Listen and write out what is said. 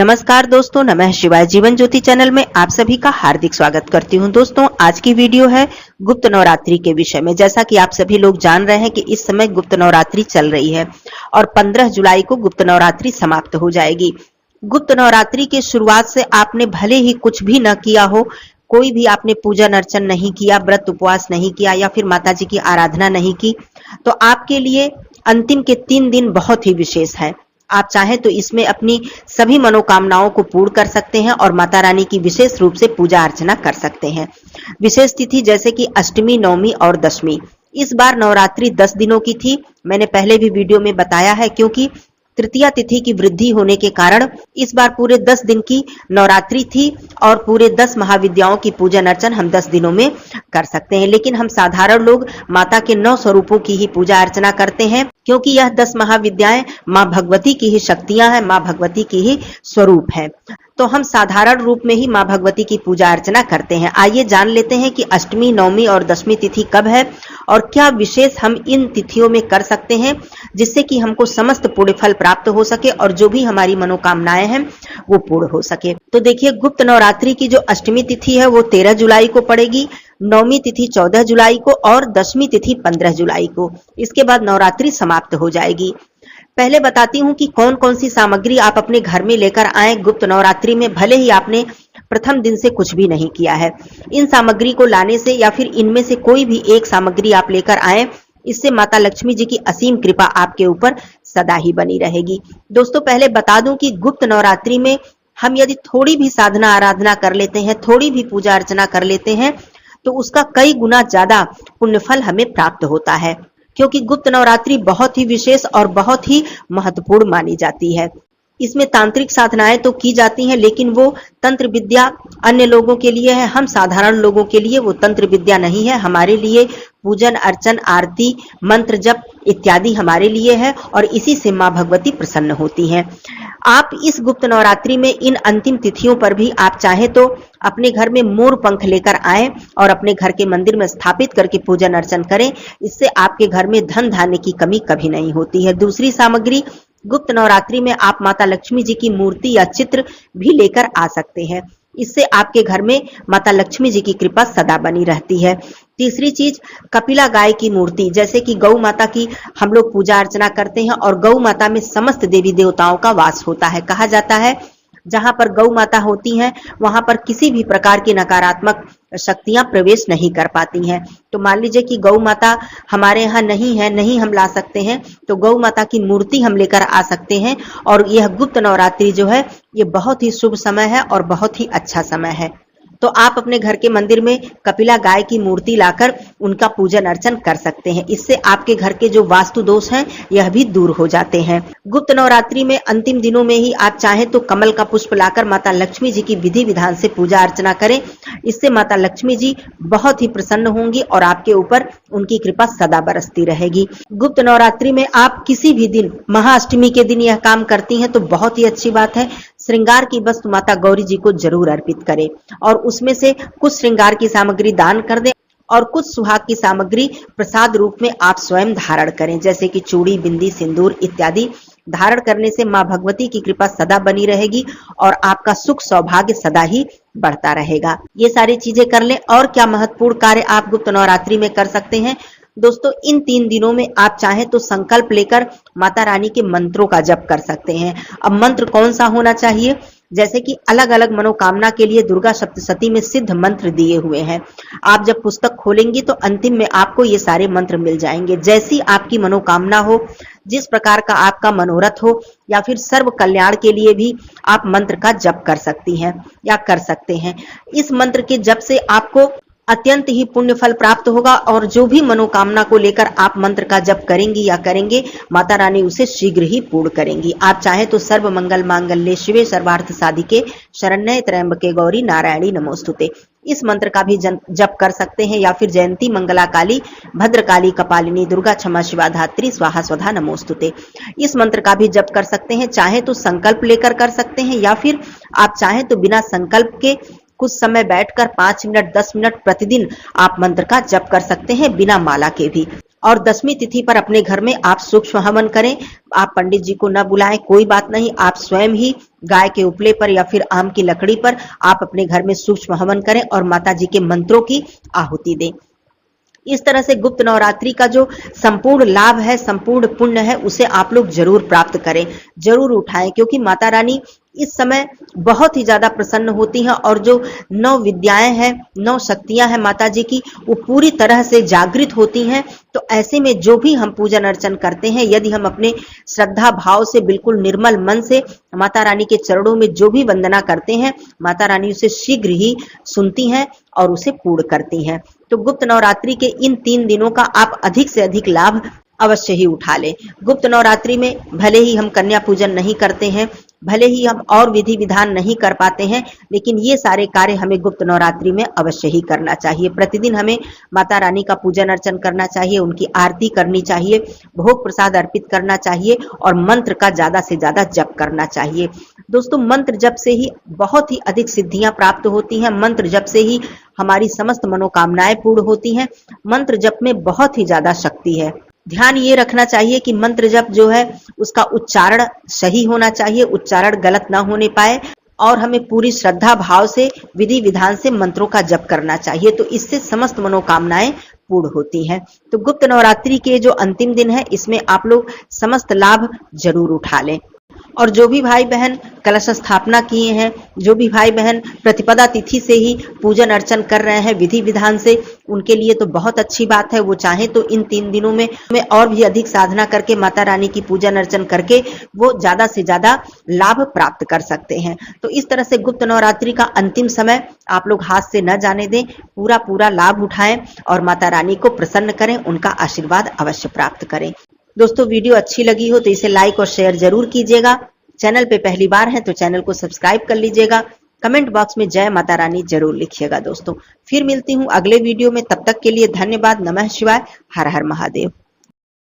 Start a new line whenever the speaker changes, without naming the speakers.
नमस्कार दोस्तों, नमः शिवाय। जीवन ज्योति चैनल में आप सभी का हार्दिक स्वागत करती हूं। दोस्तों, आज की वीडियो है गुप्त नवरात्रि के विषय में। जैसा कि आप सभी लोग जान रहे हैं कि इस समय गुप्त नवरात्रि चल रही है और 15 जुलाई को गुप्त नवरात्रि समाप्त हो जाएगी। गुप्त नवरात्रि के शुरुआत से आपने भले ही कुछ भी न किया हो, कोई भी आपने पूजन अर्चन नहीं किया, व्रत उपवास नहीं किया या फिर माता जी की आराधना नहीं की, तो आपके लिए अंतिम के 3 दिन बहुत ही विशेष है। आप चाहें तो इसमें अपनी सभी मनोकामनाओं को पूर्ण कर सकते हैं और माता रानी की विशेष रूप से पूजा अर्चना कर सकते हैं। विशेष तिथि जैसे कि अष्टमी, नवमी और दशमी। इस बार नवरात्रि 10 दिनों की थी। मैंने पहले भी वीडियो में बताया है, क्योंकि तृतीया तिथि की वृद्धि होने के कारण इस बार पूरे 10 दिन की नवरात्रि थी और पूरे 10 महाविद्याओं की पूजन अर्चन हम 10 दिनों में कर सकते हैं। लेकिन हम साधारण लोग माता के 9 स्वरूपों की ही पूजा अर्चना करते हैं, क्योंकि यह 10 महाविद्याएं मां भगवती की ही शक्तियां हैं, मां भगवती की ही स्वरूप है। तो हम साधारण रूप में ही मां भगवती की पूजा अर्चना करते हैं। आइए जान लेते हैं कि अष्टमी, नवमी और दशमी तिथि कब है और क्या विशेष हम इन तिथियों में कर सकते हैं, जिससे कि हमको समस्त पुण्य फल प्राप्त हो सके और जो भी हमारी मनोकामनाएं हैं वो पूर्ण हो सके। तो देखिए, गुप्त नवरात्रि की जो अष्टमी तिथि है वो 13 जुलाई को पड़ेगी, नवमी तिथि 14 जुलाई को और दशमी तिथि 15 जुलाई को। इसके बाद नवरात्रि समाप्त हो जाएगी। पहले बताती हूँ कि कौन कौन सी सामग्री आप अपने घर में लेकर आए गुप्त नवरात्रि में, भले ही आपने प्रथम दिन से कुछ भी नहीं किया है। इन सामग्री को लाने से या फिर इनमें से कोई भी एक सामग्री आप लेकर आए, इससे माता लक्ष्मी जी की असीम कृपा आपके ऊपर सदा ही बनी रहेगी। दोस्तों, पहले बता दूं कि गुप्त नवरात्रि में हम यदि थोड़ी भी साधना आराधना कर लेते हैं, थोड़ी भी पूजा अर्चना कर लेते हैं, तो उसका कई गुना ज्यादा पुण्यफल हमें प्राप्त होता है, क्योंकि गुप्त नवरात्रि बहुत ही विशेष और बहुत ही महत्वपूर्ण मानी जाती है। इसमें तांत्रिक साधनाएं तो की जाती हैं, लेकिन वो तंत्र विद्या अन्य लोगों के लिए है। हम साधारण लोगों के लिए वो तंत्र विद्या नहीं है। हमारे लिए पूजन अर्चन, आरती, मंत्र जप इत्यादि हमारे लिए है और इसी से मां भगवती प्रसन्न होती हैं। आप इस गुप्त नवरात्रि में इन अंतिम तिथियों पर भी आप चाहे तो अपने घर में मोर पंख लेकर आए और अपने घर के मंदिर में स्थापित करके पूजन अर्चन करें। इससे आपके घर में धन धान्य की कमी कभी नहीं होती है। दूसरी सामग्री, गुप्त नवरात्रि में आप माता लक्ष्मी जी की मूर्ति या चित्र भी लेकर आ सकते हैं। इससे आपके घर में माता लक्ष्मी जी की कृपा सदा बनी रहती है। तीसरी चीज, कपिला गाय की मूर्ति, जैसे कि गौ माता की हम लोग पूजा अर्चना करते हैं और गौ माता में समस्त देवी देवताओं का वास होता है। कहा जाता है जहां पर गौ माता होती हैं वहां पर किसी भी प्रकार की नकारात्मक शक्तियां प्रवेश नहीं कर पाती हैं। तो मान लीजिए कि गौ माता हमारे यहाँ नहीं है, नहीं हम ला सकते हैं, तो गौ माता की मूर्ति हम लेकर आ सकते हैं। और यह गुप्त नवरात्रि जो है ये बहुत ही शुभ समय है और बहुत ही अच्छा समय है। तो आप अपने घर के मंदिर में कपिला गाय की मूर्ति लाकर उनका पूजन अर्चन कर सकते हैं। इससे आपके घर के जो वास्तु दोष हैं यह भी दूर हो जाते हैं। गुप्त नवरात्रि में अंतिम दिनों में ही आप चाहें तो कमल का पुष्प लाकर माता लक्ष्मी जी की विधि विधान से पूजा अर्चना करें। इससे माता लक्ष्मी जी बहुत ही प्रसन्न होंगी और आपके ऊपर उनकी कृपा सदा बरसती रहेगी। गुप्त नवरात्रि में आप किसी भी दिन, महाअष्टमी के दिन यह काम करती हैं तो बहुत ही अच्छी बात है। श्रृंगार की वस्तु माता गौरी जी को जरूर अर्पित करें और उसमें से कुछ श्रृंगार की सामग्री दान कर दें और कुछ सुहाग की सामग्री प्रसाद रूप में आप स्वयं धारण करें, जैसे कि चूड़ी, बिंदी, सिंदूर इत्यादि। धारण करने से मां भगवती की कृपा सदा बनी रहेगी और आपका सुख सौभाग्य सदा ही बढ़ता रहेगा। ये सारी चीजें कर लें। और क्या महत्वपूर्ण कार्य आप गुप्त नवरात्रि में कर सकते हैं दोस्तों, इन 3 दिनों में आप चाहें तो संकल्प लेकर माता रानी के मंत्रों का जप कर सकते हैं। अब मंत्र कौन सा होना चाहिए, जैसे कि अलग अलग मनोकामना के लिए दुर्गा सप्तशती में सिद्ध मंत्र दिए हुए हैं। आप जब पुस्तक खोलेंगी तो अंतिम में आपको ये सारे मंत्र मिल जाएंगे। जैसी आपकी मनोकामना हो, जिस प्रकार का आपका मनोरथ हो या फिर सर्व कल्याण के लिए भी आप मंत्र का जप कर सकती हैं या कर सकते हैं। इस मंत्र के जप से आपको अत्यंत ही पुण्य फल प्राप्त होगा और जो भी मनोकामना को लेकर आप मंत्र का जप करेंगी या करेंगे, माता रानी उसे शीघ्र ही पूर्ण करेंगी। आप चाहे तो सर्व मंगल मांगल्ये शिवे सर्वार्थ साधिके शरण्ये त्र्यंबके गौरी नारायणी नमोस्तुते, इस मंत्र का भी जप कर सकते हैं। या फिर जयंती मंगला काली भद्रकाली कपालिनी दुर्गा क्षमा शिवा धात्री स्वाहा स्वधा नमोस्तुते, इस मंत्र का भी जप कर सकते हैं। चाहे तो संकल्प लेकर कर सकते हैं या फिर आप चाहें तो बिना संकल्प के कुछ समय बैठकर 5 मिनट 10 मिनट प्रतिदिन आप मंत्र का जप कर सकते हैं बिना माला के भी। और 10वीं तिथि पर अपने घर में आप सूक्ष्म हवन करें। आप पंडित जी को न बुलाएं, कोई बात नहीं, आप स्वयं ही गाय के उपले पर या फिर आम की लकड़ी पर आप अपने घर में सूक्ष्म हवन करें और माता जी के मंत्रों की आहुति दें। इस तरह से गुप्त नवरात्रि का जो संपूर्ण लाभ है, संपूर्ण पुण्य है, उसे आप लोग जरूर प्राप्त करें, जरूर उठाएं, क्योंकि माता रानी इस समय बहुत ही ज्यादा प्रसन्न होती हैं और जो 9 विद्याएं हैं, 9 शक्तियां हैं माता जी की, वो पूरी तरह से जागृत होती हैं। तो ऐसे में जो भी हम पूजन अर्चन करते हैं, यदि हम अपने श्रद्धा भाव से बिल्कुल निर्मल मन से माता रानी के चरणों में जो भी वंदना करते हैं, माता रानी उसे शीघ्र ही सुनती हैं और उसे पूर्ण करती हैं। तो गुप्त नवरात्रि के इन 3 दिनों का आप अधिक से अधिक लाभ अवश्य ही उठा लें। गुप्त नवरात्रि में भले ही हम कन्या पूजन नहीं करते हैं, भले ही हम और विधि विधान नहीं कर पाते हैं, लेकिन ये सारे कार्य हमें गुप्त नवरात्रि में अवश्य ही करना चाहिए। प्रतिदिन हमें माता रानी का पूजन अर्चन करना चाहिए, उनकी आरती करनी चाहिए, भोग प्रसाद अर्पित करना चाहिए और मंत्र का ज्यादा से ज्यादा जप करना चाहिए। दोस्तों, मंत्र जप से ही बहुत ही अधिक सिद्धियां प्राप्त होती हैं। मंत्र जप से ही हमारी समस्त मनोकामनाएं पूर्ण होती हैं। मंत्र जप में बहुत ही ज्यादा शक्ति है। ध्यान ये रखना चाहिए कि मंत्र जप जो है उसका उच्चारण सही होना चाहिए, उच्चारण गलत ना होने पाए और हमें पूरी श्रद्धा भाव से विधि विधान से मंत्रों का जप करना चाहिए। तो इससे समस्त मनोकामनाएं पूर्ण होती हैं। तो गुप्त नवरात्रि के जो अंतिम दिन है, इसमें आप लोग समस्त लाभ जरूर उठा लें। और जो भी भाई बहन कलश स्थापना किए हैं, जो भी भाई बहन प्रतिपदा तिथि से ही पूजन अर्चन कर रहे हैं विधि विधान से, उनके लिए तो बहुत अच्छी बात है। वो चाहे तो इन 3 दिनों में और भी अधिक साधना करके माता रानी की पूजन अर्चन करके वो ज्यादा से ज्यादा लाभ प्राप्त कर सकते हैं। तो इस तरह से गुप्त नवरात्रि का अंतिम समय आप लोग हाथ से न जाने दें, पूरा पूरा लाभ उठाएं और माता रानी को प्रसन्न करें, उनका आशीर्वाद अवश्य प्राप्त करें। दोस्तों, वीडियो अच्छी लगी हो तो इसे लाइक और शेयर जरूर कीजिएगा। चैनल पे पहली बार है तो चैनल को सब्सक्राइब कर लीजिएगा। कमेंट बॉक्स में जय माता रानी जरूर लिखिएगा। दोस्तों, फिर मिलती हूँ अगले वीडियो में, तब तक के लिए धन्यवाद। नमः शिवाय, हर हर महादेव।